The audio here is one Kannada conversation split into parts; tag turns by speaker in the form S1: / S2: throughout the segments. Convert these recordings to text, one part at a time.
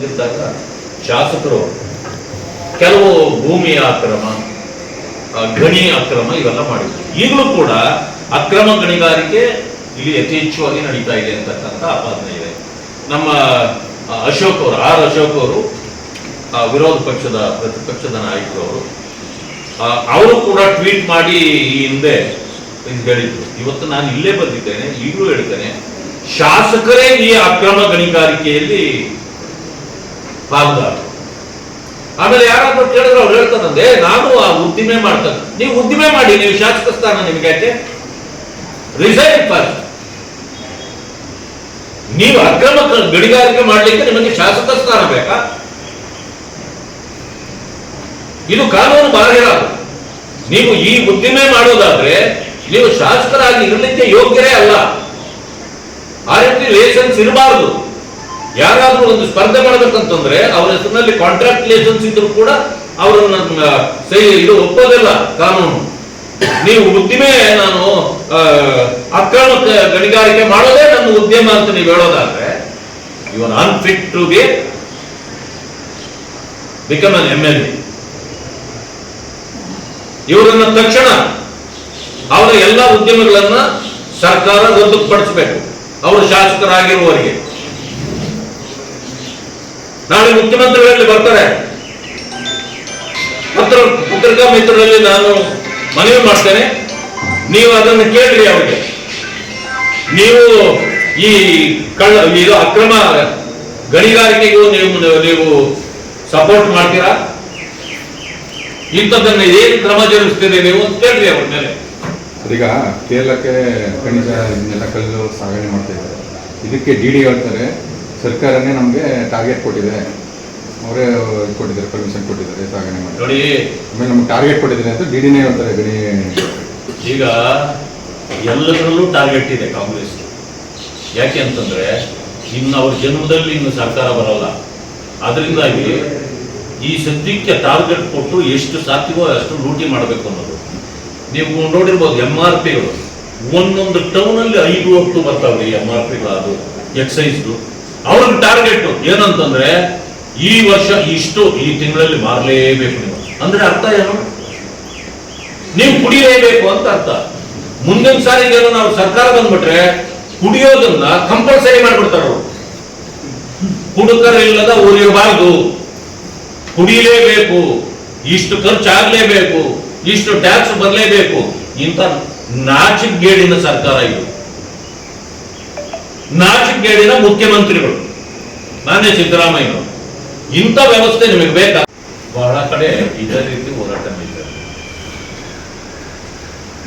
S1: ಬಂದಿದ್ದಾಗ ಶಾಸಕರು ಕೆಲವು ಭೂಮಿಯ ಅಕ್ರಮ, ಗಣಿ ಅಕ್ರಮ ಇವೆಲ್ಲ ಮಾಡಿದ್ರು. ಈಗಲೂ ಕೂಡ ಅಕ್ರಮ ಗಣಿಗಾರಿಕೆ ಇಲ್ಲಿ ಯಥೇಚ್ಛವಾಗಿ ನಡೀತಾ ಇದೆ ಅಂತಕ್ಕಂಥ ಆಪಾದನೆ ಇದೆ. ನಮ್ಮ ಅಶೋಕ್ ಅವರು ಅಶೋಕ್ ಅವರು ವಿರೋಧ ಪಕ್ಷದ ಪ್ರತಿಪಕ್ಷದ ನಾಯಕರು ಅವರು ಕೂಡ ಟ್ವೀಟ್ ಮಾಡಿ ಈ ಹಿಂದೆ ಹೇಳಿದ್ರು. ಇವತ್ತು ನಾನು ಇಲ್ಲೇ ಬಂದಿದ್ದೇನೆ, ಈಗಲೂ ಹೇಳ್ತೇನೆ, ಶಾಸಕರೇ ಈ ಅಕ್ರಮ ಗಣಿಗಾರಿಕೆಯಲ್ಲಿ ಪಾಲ್ಗಾರರು. ಆಮೇಲೆ ಯಾರಾದ್ರೂ ಕೇಳಿದ್ರೆ ಅವ್ರು ಹೇಳ್ತಾರಂದ್ರೆ ನಾನು ಆ ಉದ್ದಿಮೆ ಮಾಡ್ತಾನೆ. ನೀವು ಉದ್ದಿಮೆ ಮಾಡಿ, ನೀವು ಶಾಸಕ ಸ್ಥಾನ ನಿಮ್ಗೆ ಯಾಕೆ? Resign first. ನೀವು ಅಕ್ರಮ ಗಣಿಗಾರಿಕೆ ಮಾಡ್ಲಿಕ್ಕೆ ನಿಮಗೆ ಶಾಸಕ ಸ್ಥಾನ ಬೇಕಾ? ಇದು ಕಾನೂನು ಬಾಹಿರ. ನೀವು ಈ ಉದ್ದಿಮೆ ಮಾಡೋದಾದ್ರೆ ನೀವು ಶಾಸಕರಾಗಿ ಇರಲಿಕ್ಕೆ ಯೋಗ್ಯರೇ ಅಲ್ಲ. ಆ ರೀತಿ ಲೈಸೆನ್ಸ್ ಇರಬಾರದು. ಯಾರಾದ್ರೂ ಒಂದು ಸ್ಪರ್ಧೆ ಮಾಡಬೇಕಂತಂದ್ರೆ ಅವರ ಹೆಸರಿನಲ್ಲಿ ಕಾಂಟ್ರಾಕ್ಟ್ ಲೈಸೆನ್ಸ್ ಇದ್ರು ಕೂಡ ಅವರನ್ನ ಇದು ಒಪ್ಪೋದಿಲ್ಲ ಕಾನೂನು. ನೀವು ಉದ್ದಿಮೆ ನಾನು ಅಕ್ರಮ ಗಣಿಗಾರಿಕೆ ಮಾಡೋದೇ ನನ್ನ ಉದ್ಯಮ ಅಂತ ನೀವು ಹೇಳೋದಾದ್ರೆ you are unfit to become an MLA. ಇವರನ್ನ ತಕ್ಷಣ ಅವರ ಎಲ್ಲ ಉದ್ಯಮಗಳನ್ನ ಸರ್ಕಾರ ರದ್ದುಪಡಿಸಬೇಕು. ಅವರು ಶಾಸಕರಾಗಿರುವವರಿಗೆ. ನಾಳೆ ಮುಖ್ಯಮಂತ್ರಿಗಳಲ್ಲಿ ಬರ್ತಾರೆ. ಪತ್ರಿಕಾ ಮಿತ್ರರಲ್ಲಿ ನಾನು ಮನವಿ ಮಾಡ್ತೇನೆ, ನೀವು ಅದನ್ನು ಕೇಳ್ರಿ ಅವರಿಗೆ. ನೀವು ಈ ಇದು ಅಕ್ರಮ ಗಣಿಗಾರಿಕೆಗೂ ನೀವು ಸಪೋರ್ಟ್ ಮಾಡ್ತೀರಾ? ಇಂಥದ್ದನ್ನ ಏನು ಕ್ರಮ ಜರುಗಿಸ್ತೀರಿ ನೀವು ಅಂತ ಕೇಳ್ರಿ ಅವ್ರ ಮೇಲೆ.
S2: ಈಗ ಕೇರಳಕ್ಕೆ ಖನಿಜ ಇದನ್ನೆಲ್ಲ ಕಲ್ಲು ಸಾಗಣೆ ಮಾಡ್ತಾ ಇದ್ದಾರೆ. ಇದಕ್ಕೆ DD ಹೇಳ್ತಾರೆ ಸರ್ಕಾರನೇ ನಮಗೆ ಟಾರ್ಗೆಟ್ ಕೊಟ್ಟಿದೆ, ಅವರೇ ಕೊಟ್ಟಿದ್ದಾರೆ, ಪರ್ಮಿಷನ್ ಕೊಟ್ಟಿದ್ದಾರೆ ಸಾಗಣೆ ಮಾಡಿ.
S1: ನೋಡಿ,
S2: ಆಮೇಲೆ ನಮ್ಗೆ ಟಾರ್ಗೆಟ್ ಕೊಟ್ಟಿದ್ದಾರೆ ಅಂತ DDನೇ ಹೇಳ್ತಾರೆ. ಗಣಿ
S1: ಈಗ ಎಲ್ಲದರಲ್ಲೂ ಟಾರ್ಗೆಟ್ ಇದೆ ಕಾಂಗ್ರೆಸ್. ಯಾಕೆ ಅಂತಂದ್ರೆ ಇನ್ನು ಅವ್ರ ಜನ್ಮದಲ್ಲಿ ಇನ್ನು ಸರ್ಕಾರ ಬರಲ್ಲ. ಅದರಿಂದಾಗಿ ಈ ಸದ್ಯಕ್ಕೆ ಟಾರ್ಗೆಟ್ ಕೊಟ್ಟು ಎಷ್ಟು ಸಾಧ್ಯವೋ ಅಷ್ಟು ಲೂಟಿ ಮಾಡಬೇಕು ಅನ್ನೋದು. ನೀವು ನೋಡಿರ್ಬೋದು MRPಗಳು ಒಂದೊಂದು ಟೌನಲ್ಲಿ 5-10 ಬರ್ತಾವ್ರಿ MRPಗಳು, ಎಕ್ಸೈಸ್ದು. ಅವ್ರಿಗೆ ಟಾರ್ಗೆಟ್ ಏನಂತಂದ್ರೆ ಈ ವರ್ಷ ಇಷ್ಟು ಈ ತಿಂಗಳಲ್ಲಿ ಮಾರಲೇಬೇಕು ನೀವು ಅಂದ್ರೆ ಅರ್ಥ ಏನು? ನೀವು ಕುಡಿಯಲೇಬೇಕು ಅಂತ ಅರ್ಥ. ಮುಂದಿನ ಸಾರಿಗೆ ಏನೋ ನಾವು ಸರ್ಕಾರ ಬಂದ್ಬಿಟ್ರೆ ಕುಡಿಯೋದನ್ನ ಕಂಪಲ್ಸರಿ ಮಾಡ್ಬಿಡ್ತಾರ ಅವರು. ಕುಡುಕರಿಲ್ಲದ ಊರಿರಬಾರ್ದು, ಕುಡಿಯಲೇಬೇಕು, ಇಷ್ಟು ಖರ್ಚಾಗಲೇಬೇಕು, ಇಷ್ಟು ಟ್ಯಾಕ್ಸ್ ಬರಲೇಬೇಕು. ಇಂಥ ನಾಚಿಗೇಡಿನ ಸರ್ಕಾರ ಇದು, ನಾಚಿಗೇಡಿನ ಮುಖ್ಯಮಂತ್ರಿಗಳು ನಾನೇ ಸಿದ್ದರಾಮಯ್ಯನವರು. ಇಂಥ ವ್ಯವಸ್ಥೆ ನಿಮಗೆ ಬೇಕಾ? ಬಹಳ ಕಡೆ ಇದೇ ರೀತಿ ಹೋರಾಟ ಮಾಡಿದ್ದಾರೆ.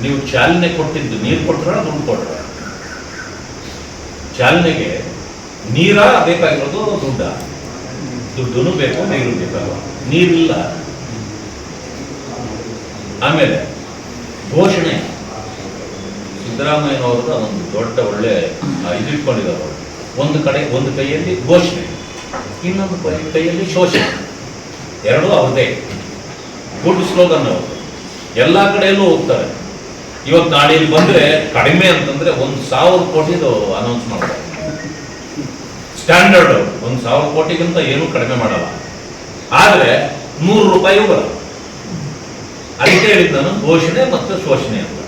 S1: ನೀವು ಚಾಲನೆ ಕೊಟ್ಟಿದ್ದು ನೀರು ಕೊಟ್ರ ದುಡ್ಡು ಕೊಟ್ರ? ಚಾಲನೆಗೆ ನೀರ ಬೇಕಾಗಿರೋದು ದುಡ್ಡ? ದುಡ್ಡು ಬೇಕು, ನೀರು ಬೇಕಲ್ವ? ನೀರಿಲ್ಲ. ಆಮೇಲೆ ಘೋಷಣೆ, ಸಿದ್ದರಾಮಯ್ಯನವ್ರದ ಒಂದು ದೊಡ್ಡ ಒಳ್ಳೆ ಇದಿಟ್ಕೊಂಡಿದ್ದಾರೆ. ಒಂದು ಕೈಯಲ್ಲಿ ಘೋಷಣೆ, ಇನ್ನೊಂದು ಕೈಯಲ್ಲಿ ಶೋಷಣೆ. ಎರಡೂ ಅವ್ರದೇ. ಗುಡ್ ಸ್ಲೋಗನ್ ಅವರು ಎಲ್ಲ ಕಡೆಯಲ್ಲೂ ಹೋಗ್ತಾರೆ. ಇವತ್ತು ನಾಳೆಯಲ್ಲಿ ಬಂದ್ರೆ ಕಡಿಮೆ ಅಂತಂದ್ರೆ 1,000 ಕೋಟಿದು ಅನೌನ್ಸ್ ಮಾಡ್ತಾರೆ. ಸ್ಟ್ಯಾಂಡರ್ಡ್ 1,000 ಕೋಟಿಗಿಂತ ಏನೂ ಕಡಿಮೆ ಮಾಡಲ್ಲ. ಆದ್ರೆ 100 ರೂಪಾಯಿ ಬರಲ್ಲ. ಅದಕ್ಕೆ ಹೇಳಿದ್ದು ನಾನು ಘೋಷಣೆ ಮತ್ತು ಶೋಷಣೆ ಅಂತ.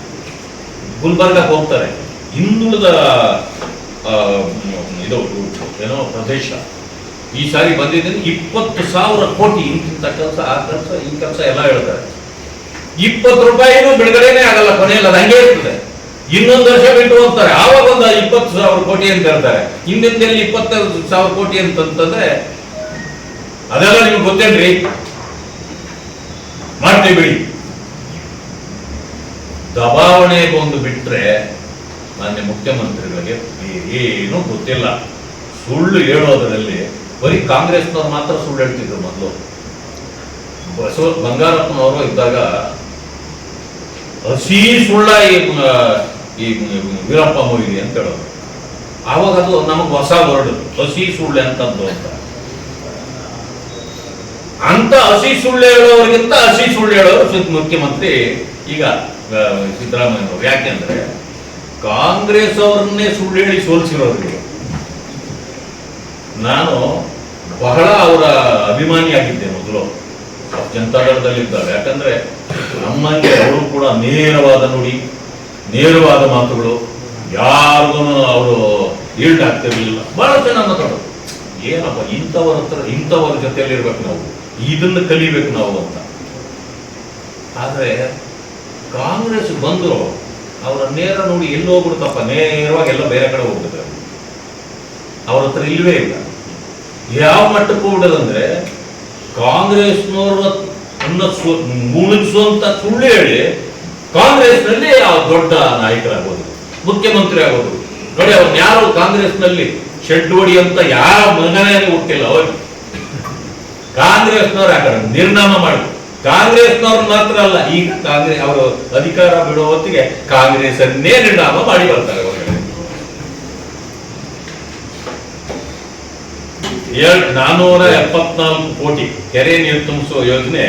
S1: ಗುಲ್ಬರ್ಗಕ್ಕೆ ಹೋಗ್ತಾರೆ, ಹಿಂದುಳಿದ ಇದು ಏನೋ ಪ್ರದೇಶ. ಈ ಸಾರಿ ಬಂದಿದ್ದೀನಿ 20,000 ಕೋಟಿ, ಇಂಥ ಕೆಲಸ, ಆ ಕೆಲಸ, ಈ ಕೆಲಸ ಎಲ್ಲ ಹೇಳ್ತಾರೆ. 20 ರೂಪಾಯಿನೂ ಬಿಡುಗಡೆನೇ ಆಗಲ್ಲ, ಕೊನೆಯಲ್ಲಿ ಅದು ಹಂಗೆ ಇರ್ತದೆ. ಇನ್ನೊಂದು ವರ್ಷ ಬಿಟ್ಟು ಹೋಗ್ತಾರೆ, ಆವಾಗ ಒಂದು 20,000 ಕೋಟಿ ಅಂತ ಹೇಳ್ತಾರೆ. ಹಿಂದಿನಲ್ಲಿ 25,000 ಕೋಟಿ ಅಂತಂದ್ರೆ ಅದೆಲ್ಲ ನಿಮ್ಗೆ ಗೊತ್ತೇನ್ರಿ? ಮಾಡ್ತೀವಿ ಬಿಡಿ. ದಬಾವಣೆ ಒಂದು ಬಿಟ್ರೆ ಮಾನ್ಯ ಮುಖ್ಯಮಂತ್ರಿಗಳಿಗೆ ಏನೂ ಗೊತ್ತಿಲ್ಲ. ಸುಳ್ಳು ಹೇಳೋದರಲ್ಲಿ ಬರೀ ಕಾಂಗ್ರೆಸ್ನವ್ರು ಮಾತ್ರ ಸುಳ್ಳು ಹೇಳ್ತಿದ್ರು. ಮೊದಲು ಬಂಗಾರಪ್ಪನವರು ಇದ್ದಾಗ ಹಸಿ ಸುಳ್ಳ ಈ ವೀರಪ್ಪ ಮೊಯ್ಲಿ ಅಂತ ಹೇಳೋದು. ಆವಾಗ ಅದು ನಮಗೆ ಹೊಸ ವರ್ಡ್, ಹಸಿ ಸುಳ್ಳು ಅಂತಂದು ಅಂತ ಹಸಿ ಸುಳ್ಳು ಹೇಳೋರಿಗಿಂತ ಹಸಿ ಸುಳ್ಳು ಹೇಳೋರು ಮುಖ್ಯಮಂತ್ರಿ ಈಗ ಸಿದ್ದರಾಮಯ್ಯನವರು. ಯಾಕೆಂದ್ರೆ ಕಾಂಗ್ರೆಸ್ ಅವರನ್ನೇ ಸುಳ್ಳು ಹೇಳಿ ಸೋಲಿಸಿರೋರು. ನಾನು ಬಹಳ ಅವರ ಅಭಿಮಾನಿಯಾಗಿದ್ದೆ ಮೊದಲು ಜನತಾದಳದಲ್ಲಿದ್ದಾಗ. ಯಾಕಂದ್ರೆ ನಮ್ಮಂಗೆ ಅವರು ಕೂಡ ನೇರವಾದ ನುಡಿ, ನೇರವಾದ ಮಾತುಗಳು, ಯಾರಿಗೂ ಅವರು ಈಲ್ಡ್ ಆಗ್ತಿರ್ಲಿಲ್ಲ. ಬಹಳ ಚೆನ್ನಾಗಿ ಮಾತಾಡೋದು. ಏನಪ್ಪ ಇಂಥವರ ಜೊತೆಯಲ್ಲಿ ಇರ್ಬೇಕು ನಾವು, ಇದನ್ನು ಕಲಿಬೇಕು ನಾವು ಅಂತ. ಆದ್ರೆ ಕಾಂಗ್ರೆಸ್ ಬಂದ್ರು ಅವರ ನೇರ ನೋಡಿ ಎಲ್ಲಿ ಹೋಗ್ಬಿಡ್ತಪ್ಪ, ನೇರವಾಗಿ ಎಲ್ಲ ಬೇರೆ ಕಡೆ ಹೋಗ್ಬಿಡ್ತಾರೆ. ಅವ್ರ ಹತ್ರ ಇಲ್ವೇ ಇಲ್ಲ. ಯಾವ ಮಟ್ಟಕ್ಕೆ ಹೋಗ್ಬಿಡೋದಂದ್ರೆ ಕಾಂಗ್ರೆಸ್ನವ್ರ ಮುಳುಗಿಸುವಂತ ಸುಳ್ಳು ಹೇಳಿ ಕಾಂಗ್ರೆಸ್ನಲ್ಲಿ ದೊಡ್ಡ ನಾಯಕರಾಗೋದು, ಮುಖ್ಯಮಂತ್ರಿ ಆಗೋದು. ನೋಡಿ ಅವ್ರನ್ನ ಯಾರು ಕಾಂಗ್ರೆಸ್ನಲ್ಲಿ ಶೆಡ್ ಹೊಡಿ ಅಂತ ಯಾವ ಮಗನೇ ಹುಟ್ಟಿಲ್ಲ. ಅವ್ರು ಕಾಂಗ್ರೆಸ್ನವ್ರು ಯಾಕಂದ್ರೆ ನಿರ್ನಾಮ ಮಾಡಿ, ಕಾಂಗ್ರೆಸ್ನವ್ರು ಮಾತ್ರ ಅಲ್ಲ, ಈಗ ಕಾಂಗ್ರೆಸ್ ಅವರು ಅಧಿಕಾರ ಬಿಡುವ ಹೊತ್ತಿಗೆ ಕಾಂಗ್ರೆಸ್ ಅನ್ನೇ ನಿರ್ನಾಮ ಮಾಡಿ ಬರ್ತಾರೆ. 474 ಕೋಟಿ ಕೆರೆ ನೀರು ತುಂಬಿಸುವ ಯೋಜನೆ